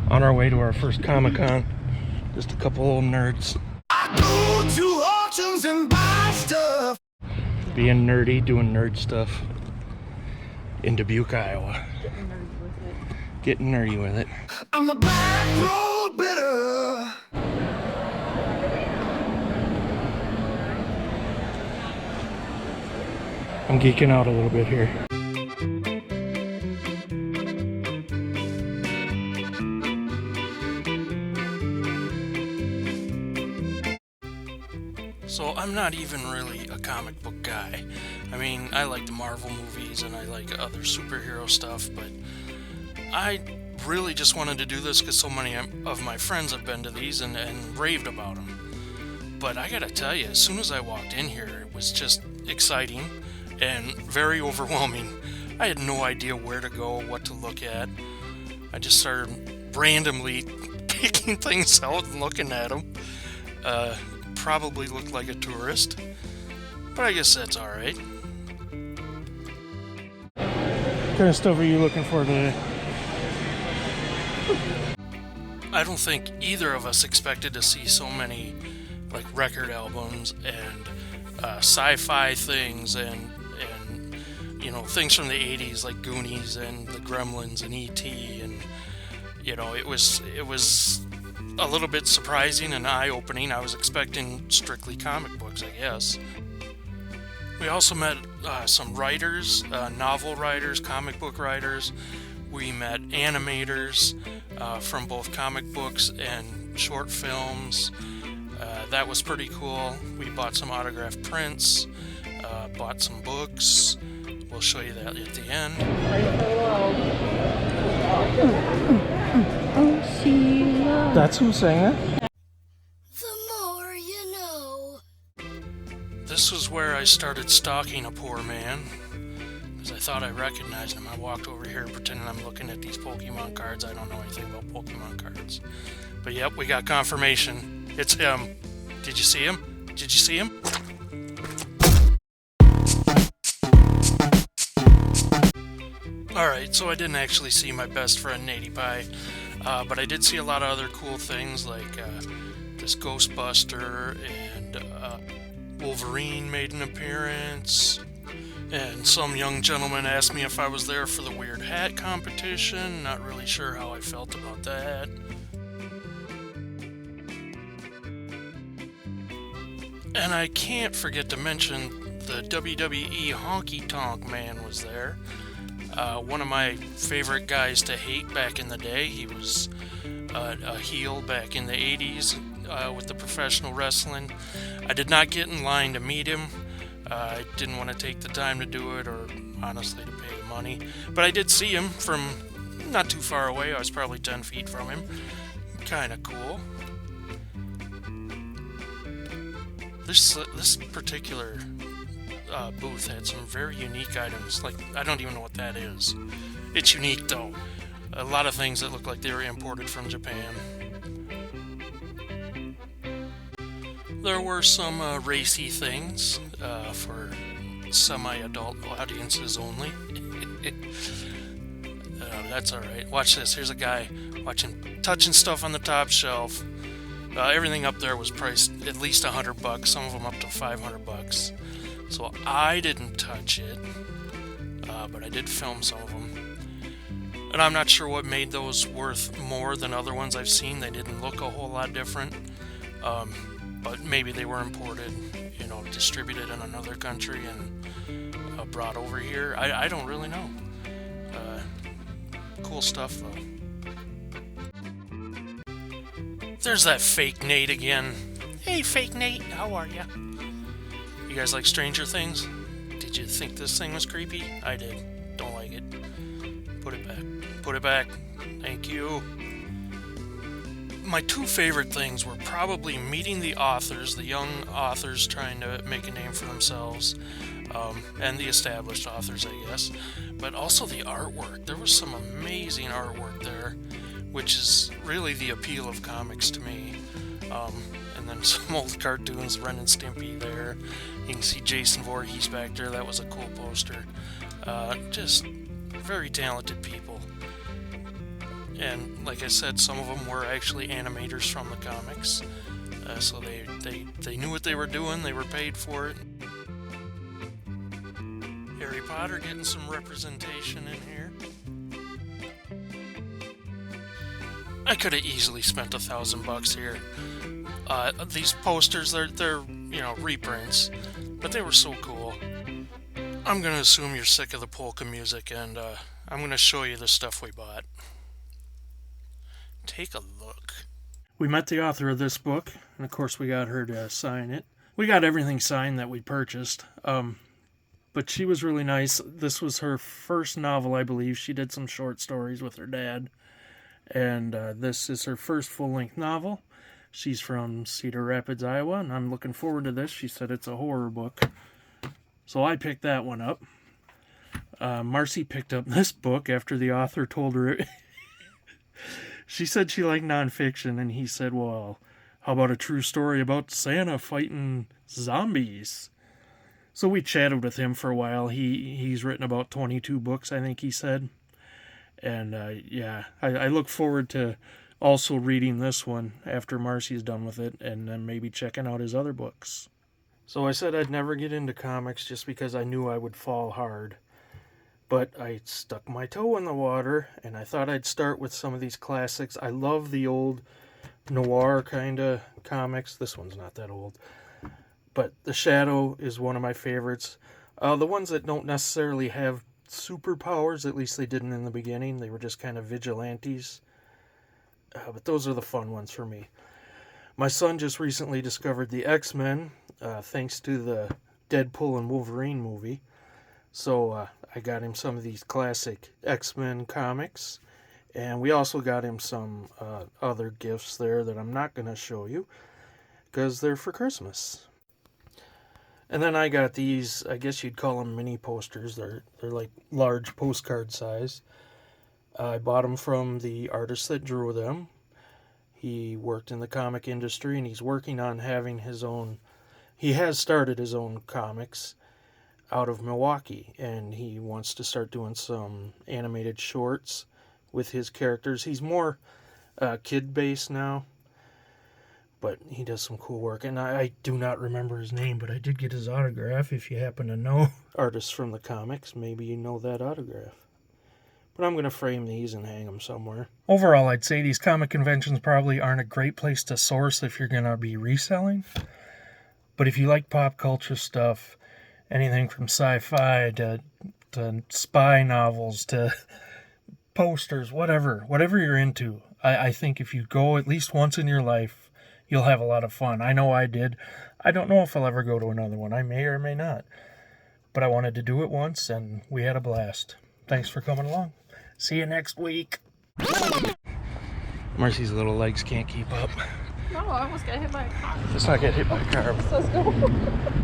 On our way to our first Comic-Con. Just a couple old nerds. I go to auctions and buy stuff. Being nerdy, doing nerd stuff. In Dubuque, Iowa. Getting nerdy with it. I'm the back road bidder. I'm geeking out a little bit here. So I'm not even really a comic book guy. I mean, I like the Marvel movies and I like other superhero stuff, but I really just wanted to do this because so many of my friends have been to these and raved about them. But I gotta tell you, as soon as I walked in here, it was just exciting and very overwhelming. I had no idea where to go, what to look at. I just started randomly picking things out and looking at them. Probably looked like a tourist, but I guess that's alright. What kind of stuff are you looking for today? I don't think either of us expected to see so many like record albums and sci-fi things and you know, things from the 80s like Goonies and the Gremlins and E.T. and you know, it was a little bit surprising and eye-opening. I was expecting strictly comic books, I guess. We also met some writers, novel writers, comic book writers. We met animators from both comic books and short films. That was pretty cool. We bought some autographed prints, bought some books. We'll show you that at the end. That's who sang it? The more you know. This was where I started stalking a poor man, because I thought I recognized him. I walked over here pretending I'm looking at these Pokemon cards. I don't know anything about Pokemon cards. But yep, we got confirmation. It's him. Did you see him? Did you see him? Alright, so I didn't actually see my best friend Natey Pie, but I did see a lot of other cool things like this Ghostbuster and Wolverine made an appearance, and some young gentleman asked me if I was there for the weird hat competition. Not really sure how I felt about that. And I can't forget to mention the WWE Honky Tonk Man was there. One of my favorite guys to hate back in the day. He was a heel back in the 80s with the professional wrestling. I did not get in line to meet him. I didn't want to take the time to do it, or honestly to pay the money. But I did see him from not too far away. I was probably 10 feet from him. Kind of cool. This particular booth had some very unique items. Like, I don't even know what that is. It's unique though. A lot of things that look like they were imported from Japan. There were some racy things for semi-adult audiences only. That's alright. Watch this. Here's a guy touching stuff on the top shelf. Everything up there was priced at least $100, some of them up to $500. So I didn't touch it, but I did film some of them. And I'm not sure what made those worth more than other ones I've seen. They didn't look a whole lot different, but maybe they were imported, you know, distributed in another country and brought over here. I don't really know. Cool stuff though. There's that fake Nate again. Hey, fake Nate, how are ya? You guys like Stranger Things? Did you think this thing was creepy? I did. Don't like it. Put it back. Put it back. Thank you. My two favorite things were probably meeting the authors, the young authors trying to make a name for themselves, and the established authors, I guess. But also the artwork. There was some amazing artwork there, which is really the appeal of comics to me. And then some old cartoons, Ren and Stimpy there. You can see Jason Voorhees back there. That was a cool poster. Just very talented people. And like I said, some of them were actually animators from the comics. So they knew what they were doing, they were paid for it. Harry Potter getting some representation in here. I could have easily spent $1,000 here. These posters, they're reprints, but they were so cool. I'm gonna assume you're sick of the polka music, and I'm gonna show you the stuff we bought. Take a look. We met the author of this book, and of course we got her to sign it. We got everything signed that we purchased, but she was really nice. This was her first novel, I believe. She did some short stories with her dad, and this is her first full-length novel. She's from Cedar Rapids, Iowa, and I'm looking forward to this. She said it's a horror book, so I picked that one up. Marcy picked up this book after the author told her she said she liked nonfiction, and he said, well, how about a true story about Santa fighting zombies? So we chatted with him for a while. He's written about 22 books, I think he said. And I look forward to also reading this one after Marcy's done with it, and then maybe checking out his other books. So I said I'd never get into comics just because I knew I would fall hard. But I stuck my toe in the water, and I thought I'd start with some of these classics. I love the old noir kind of comics. This one's not that old. But The Shadow is one of my favorites. The ones that don't necessarily have superpowers, at least they didn't in the beginning. They were just kind of vigilantes. But those are the fun ones for me. My son just recently discovered the X-Men, thanks to the Deadpool and Wolverine movie. So I got him some of these classic X-Men comics, and we also got him some other gifts there that I'm not going to show you because they're for Christmas. And then I got these, I guess you'd call them mini posters. They're like large postcard size. I bought them from the artist that drew them. He worked in the comic industry, and he's working on having his own. He has started his own comics out of Milwaukee, and he wants to start doing some animated shorts with his characters. He's more kid-based now, but he does some cool work, and I do not remember his name, but I did get his autograph. If you happen to know artists from the comics, maybe you know that autograph. But I'm going to frame these and hang them somewhere. Overall, I'd say these comic conventions probably aren't a great place to source if you're going to be reselling, but if you like pop culture stuff, anything from sci-fi to spy novels to posters, whatever you're into, I think if you go at least once in your life, you'll have a lot of fun. I know I did. I don't know if I'll ever go to another one. I may or may not. But I wanted to do it once, and we had a blast. Thanks for coming along. See you next week. Marcy's little legs can't keep up. No, I almost got hit by a car. Let's not get hit by a car. Let's go.